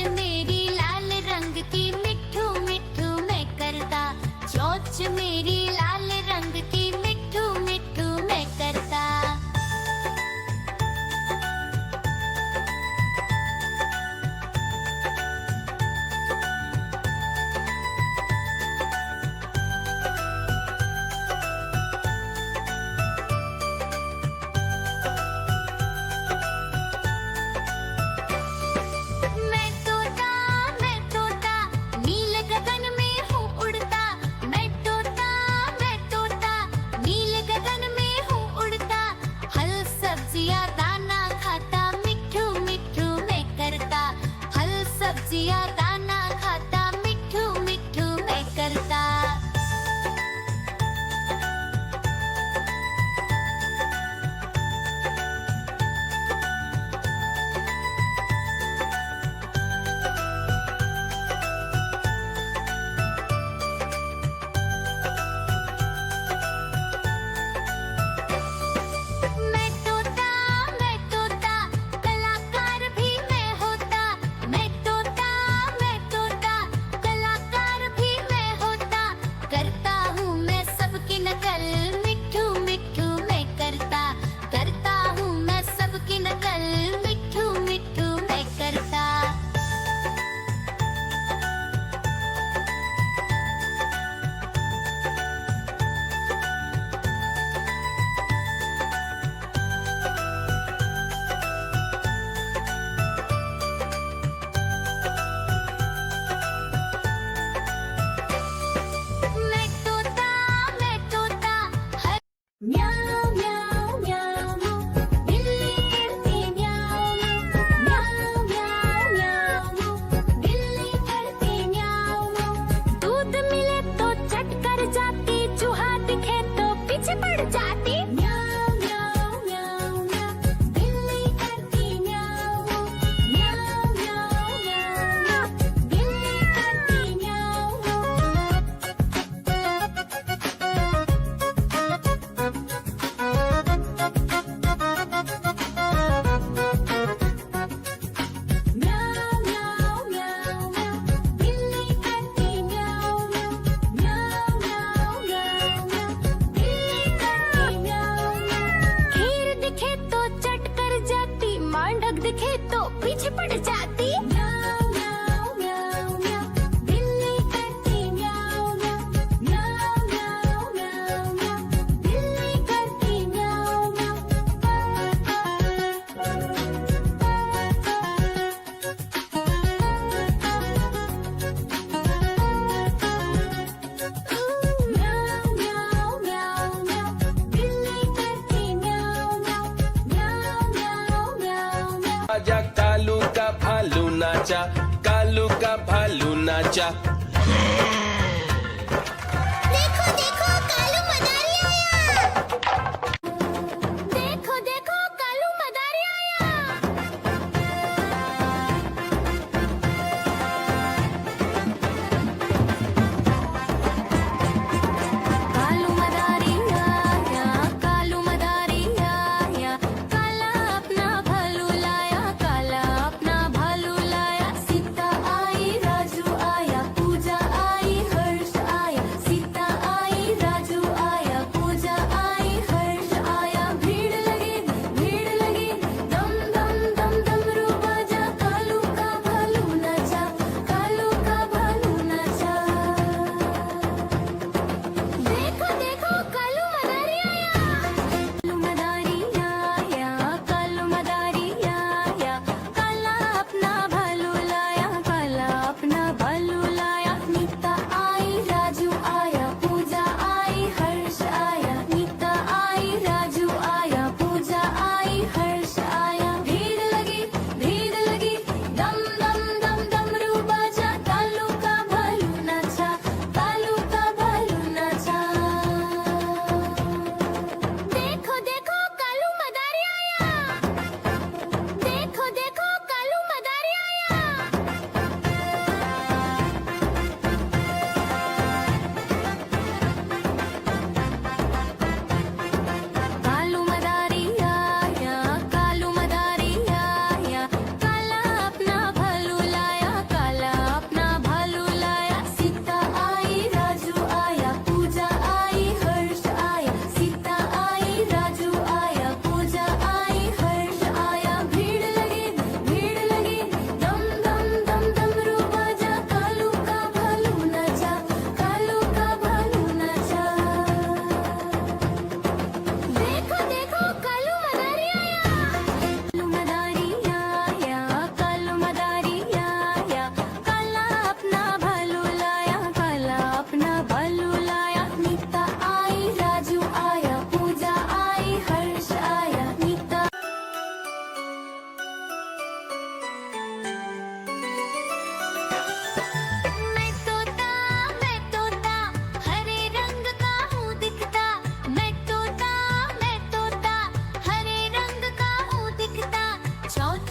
मेरी लाल रंग की मिट्ठू मिट्ठू मैं करता, चोंच मेरी लाल रंग की मिट्ठू मिट्ठू मैं करता। मैं तोता नील गगन में हूँ उड़ता। मैं तोता नील गगन में हूँ उड़ता। फल सब्जियाँ दाना खाता, मिट्ठू मिट्ठू मैं करता। फल सब्जियाँ दाना खाता, मिट्ठू मिट्ठू मैं करता। मैं तोता कलाकार भी मैं होता। मैं तोता कलाकार भी मैं होता। करता हूँ मैं सबकी नकल, मिट्ठू मिट्ठू मैं करता। करता हूँ मैं सबकी नकल, मिट्ठू मिट्ठू मैं करता। मैं तोता हर म्याऊं म्याऊं म्याऊं, बिल्ली करती म्याऊं म्याऊं म्याऊं म्याऊं, बिल्ली करती म्याऊं। दूध मिले तो चट कर जाती, चूहा दिखे तो पीछे पड़ जाती। म्याऊं म्याऊं म्याऊं म्याऊं, बिल्ली करती म्याऊं म्याऊं म्याऊं म्याऊं, बिल्ली करती म्याऊं। म्याऊं म्याऊं म्याऊं म्याऊं, बिल्ली करती म्याऊं म्याऊं म्याऊं म्याऊं म्याऊं म्याऊं, बिल्ली करती म्याऊं म्याऊं। खीर दिखे तो चट कर जाती, मांडक दिखे तो पीछे पड़ जाती। म्याऊं म्याऊं म्याऊं म्याऊं, बिल्ली करती म्याऊं म्याऊं म्याऊं म्याऊं म्याऊं म्याऊं, बिल्ली करती म्याऊं म्याऊं। म्याऊं म्याऊं म्याऊं म्याऊं, बिल्ली करती म्याऊं म्याऊं म्याऊं म्याऊं म्याऊं म्याऊं। आजा कालू का भालू नाचा, कालू का भालू नाचा। देखो देखो कालू मदारी आया। देखो देखो कालू मदारी आया। कालू मदारी आया, कालू मदारी आया। काला अपना भालू लाया, काला अपना भालू लाया। सीता आई राजू आया, पूछ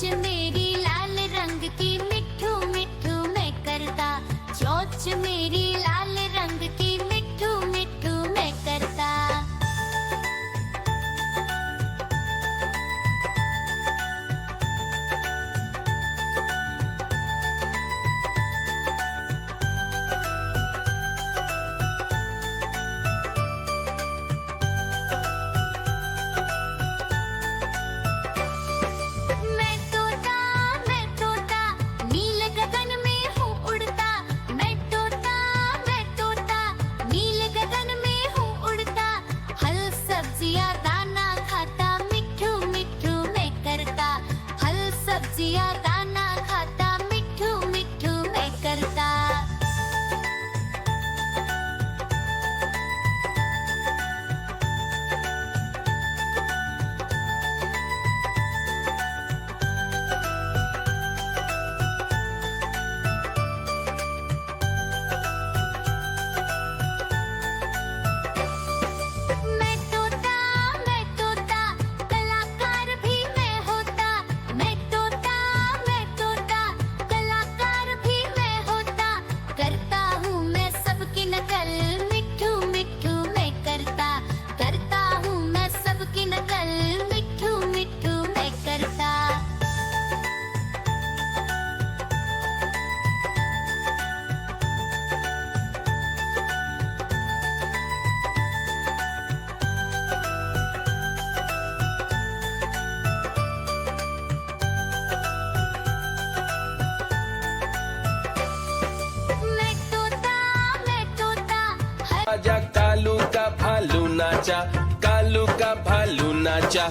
मेरी लाल रंग की मिट्ठू मिट्ठू मैं करता, चोंच मेरी लाल रंग की मिट्ठू मिट्ठू मैं करता। मैं तोता नील गगन में हूँ उड़ता। मैं तोता नील गगन में हूँ उड़ता। फल सब्जियाँ दाना खाता, मिट्ठू मिट्ठू मैं करता। फल सब्जियाँ दाना खाता, मिट्ठू मिट्ठू मैं करता। मैं तोता कलाकार भी मैं होता। मैं तोता कलाकार भी मैं होता। करता हूँ मैं सबकी नकल, मिट्ठू मिट्ठू मैं करता। करता हूँ मैं सबकी नकल, मिट्ठू मिट्ठू मैं करता। मैं तोता आजा कालू का भालू नाचा, कालू का भालू नाचा।